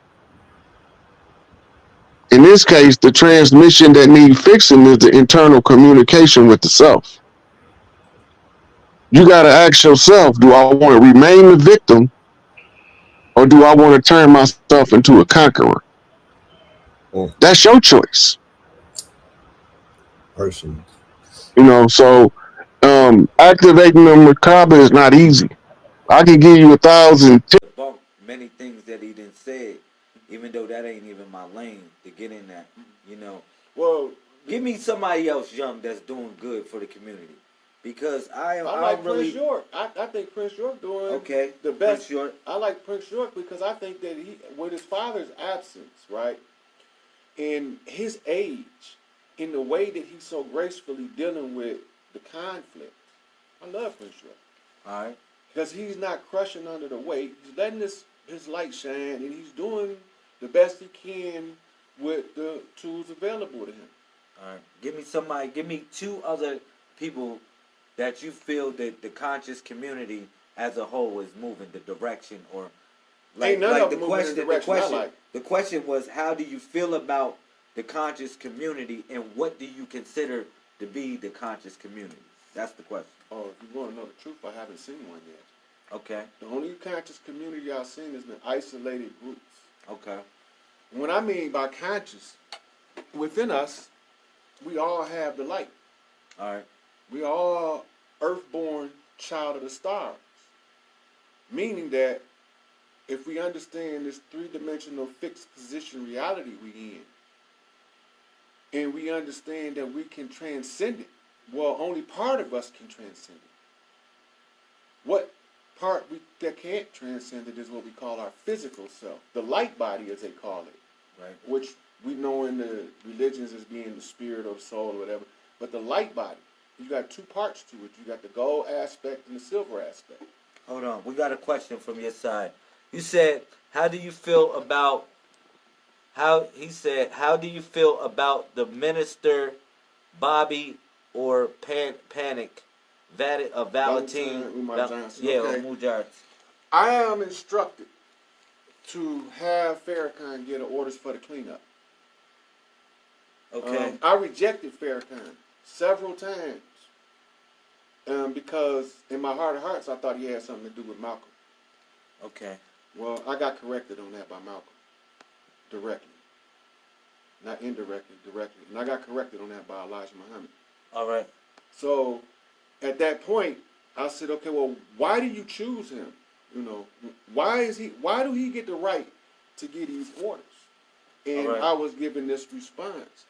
In this case, the transmission that needs fixing is the internal communication with the self. You got to ask yourself, do I want to remain the victim or do I want to turn myself into a conqueror? That's your choice. Person. So activating the macabre is not easy. I can give you 1,000 tips. Debunk many things that he didn't say, even though that ain't even my lane to get in that. Well, give me somebody else young that's doing good for the community. because I like really Prince York. I think Prince York doing okay. the best. Prince York. I like Prince York because I think that he, with his father's absence, right, in his age, in the way that he's so gracefully dealing with the conflict. I love Prince York. All right. Because he's not crushing under the weight. He's letting his light shine, and he's doing the best he can with the tools available to him. All right. Give me two other people that you feel that the conscious community as a whole is moving the direction, or Ain't none like of them moving in the direction I like. The question was, how do you feel about the conscious community, and what do you consider to be the conscious community? That's the question. Oh, if you want to know the truth, I haven't seen one yet. Okay. The only conscious community I've seen has been isolated groups. Okay. What I mean by conscious, within us, we all have the light. All right. We are all earthborn child of the stars. Meaning that if we understand this three-dimensional fixed position reality we in, and we understand that we can transcend it, well, only part of us can transcend it. What part that can't transcend it is what we call our physical self, the light body, as they call it, Right. which we know in the religions as being the spirit or soul or whatever. But the light body, you got two parts to it. You got the gold aspect and the silver aspect. Hold on. We got a question from your side. You said, how do you feel about how do you feel about the minister Bobby or Panic Valentine Umar Johnson. yeah, Okay. Umar Johnson. I am instructed to have Farrakhan get orders for the cleanup. Okay. I rejected Farrakhan several times because in my heart of hearts, I thought he had something to do with Malcolm. Okay. Well, I got corrected on that by Malcolm. Directly. Not indirectly, directly. And I got corrected on that by Elijah Muhammad. All right. So, at that point, I said, okay, well, why do you choose him? You know, why do he get the right to get these orders? And All right. I was given this response.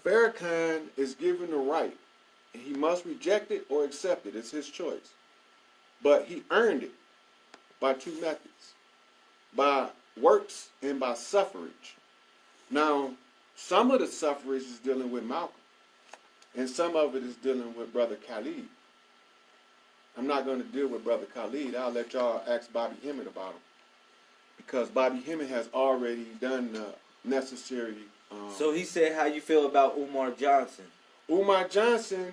Farrakhan is given the right. He must reject it or accept it. It's his choice. But he earned it by two methods. By works and by suffrage. Now, some of the suffrage is dealing with Malcolm. And some of it is dealing with Brother Khalid. I'm not going to deal with Brother Khalid. I'll let y'all ask Bobby Hemmett about him. Because Bobby Hemmett has already done the necessary... So he said, how you feel about Umar Johnson? Umar Johnson,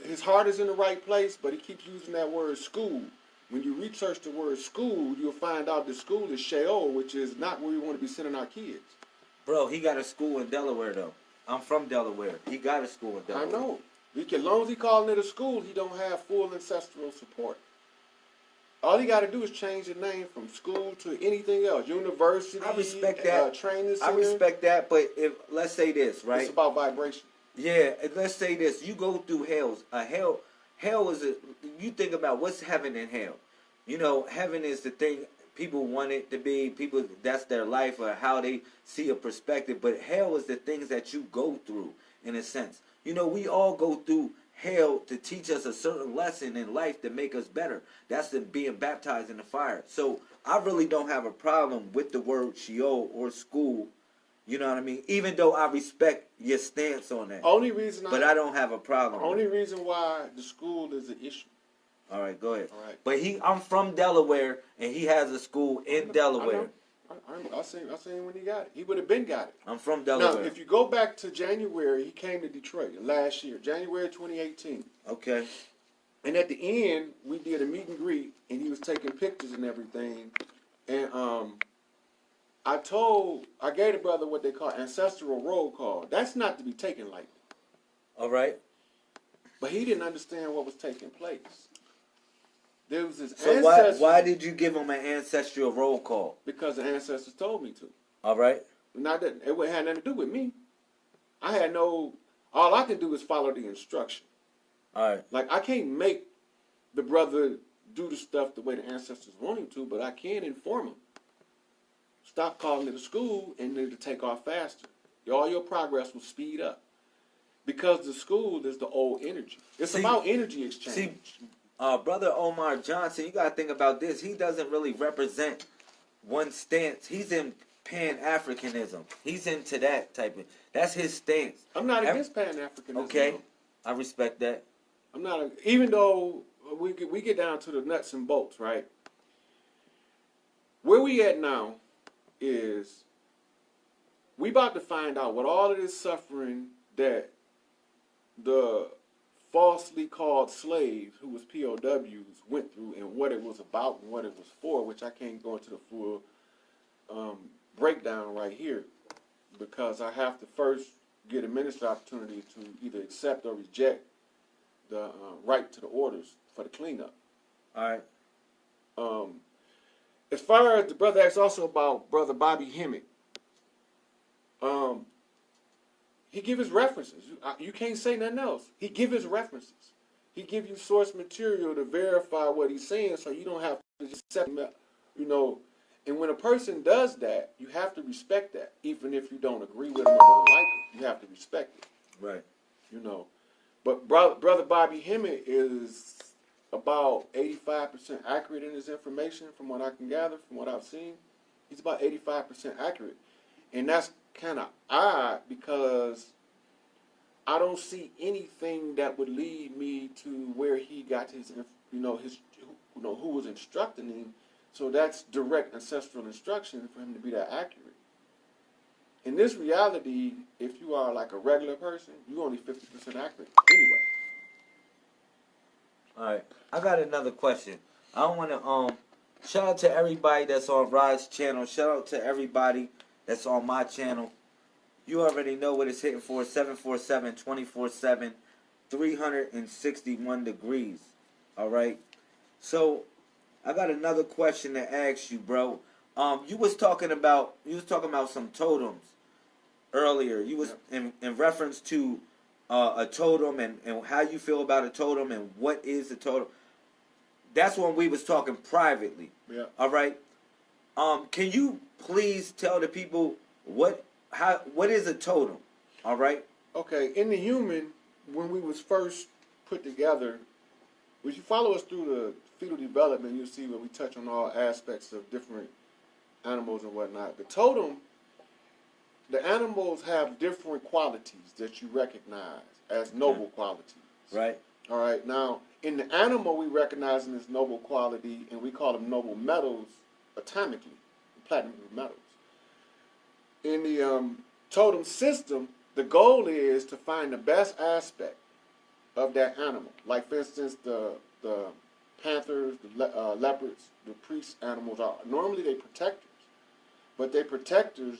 his heart is in the right place, but he keeps using that word school. When you research the word school, you'll find out the school is Sheol, which is not where we want to be sending our kids. Bro, he got a school in Delaware, though. I'm from Delaware. He got a school in Delaware. I know. As long as he calling it a school, he don't have full ancestral support. All he got to do is change the name from school to anything else. University, I respect that. Training center. I respect that, but if let's say this, right? It's about vibration. Yeah, let's say this. You go through hell is you think about what's heaven and hell. You know, heaven is the thing people want it to be. People, that's their life or how they see a perspective. But hell is the things that you go through, in a sense. You know, we all go through hell to teach us a certain lesson in life to make us better. That's the being baptized in the fire. So I really don't have a problem with the word Sheol or school. You know what I mean? Even though I respect your stance on that. But I don't have a problem. Only reason why the school is an issue. All right, go ahead. All right. But I'm from Delaware, and he has a school in Delaware. I seen when he got it. He would have been got it. I'm from Delaware. Now, if you go back to January, he came to Detroit last year, January 2018. Okay. And at the end, we did a meet and greet, and he was taking pictures and everything. And I gave the brother what they call ancestral roll call. That's not to be taken lightly. All right. But he didn't understand what was taking place. There was his So ancestors. why did you give him an ancestral roll call? Because the ancestors told me to. All right. Not that it had nothing to do with me. All I can do is follow the instruction. All right. Like, I can't make the brother do the stuff the way the ancestors want him to, but I can inform him. Stop calling it a school and then to take off faster. All your progress will speed up. because the school is the old energy. It's See- about energy exchange. Brother Omar Johnson, you gotta think about this. He doesn't really represent one stance. He's in Pan-Africanism. He's into that type of. That's his stance. I'm not against Pan-Africanism. Okay, though. I respect that. I'm not, even though we get down to the nuts and bolts, right? Where we at now is we about to find out what all of this suffering that the falsely called slaves, who was POWs, went through, and what it was about and what it was for, which I can't go into the full breakdown right here, because I have to first get a minister opportunity to either accept or reject the right to the orders for the cleanup. All right. As far as the brother asked also about Brother Bobby Hemmett, he give his references. You can't say nothing else. He give his references. He give you source material to verify what he's saying, so you don't have to just accept him, you know. And when a person does that, you have to respect that, even if you don't agree with him or don't like him. You have to respect it. Right. You know. But brother Bobby Hemmett is about 85% accurate in his information, from what I can gather, from what I've seen. He's about 85% accurate. And that's kind of odd, because I don't see anything that would lead me to where he got his, who was instructing him. So that's direct ancestral instruction for him to be that accurate. In this reality, if you are like a regular person, you're only 50% accurate anyway. All right. I got another question. I want to shout out to everybody that's on Rod's channel. Shout out to everybody that's on my channel. You already know what it's hitting for. 747, 24/7, 361 degrees. All right. So I got another question to ask you, bro. You was talking about some totems earlier. You was in reference to a totem and how you feel about a totem and what is a totem. That's when we was talking privately. Yeah. All right. Can you please tell the people what is a totem? All right. Okay, in the human, when we was first put together, if you follow us through the fetal development, you'll see where we touch on all aspects of different animals and whatnot. The totem, the animals have different qualities that you recognize as noble qualities. Right. All right. Now, in the animal, we recognize them as noble quality, and we call them noble metals atomically, platinum metals. In the totem system, the goal is to find the best aspect of that animal. Like, for instance, the panthers, the leopards, the priest animals are normally they protectors, but they protectors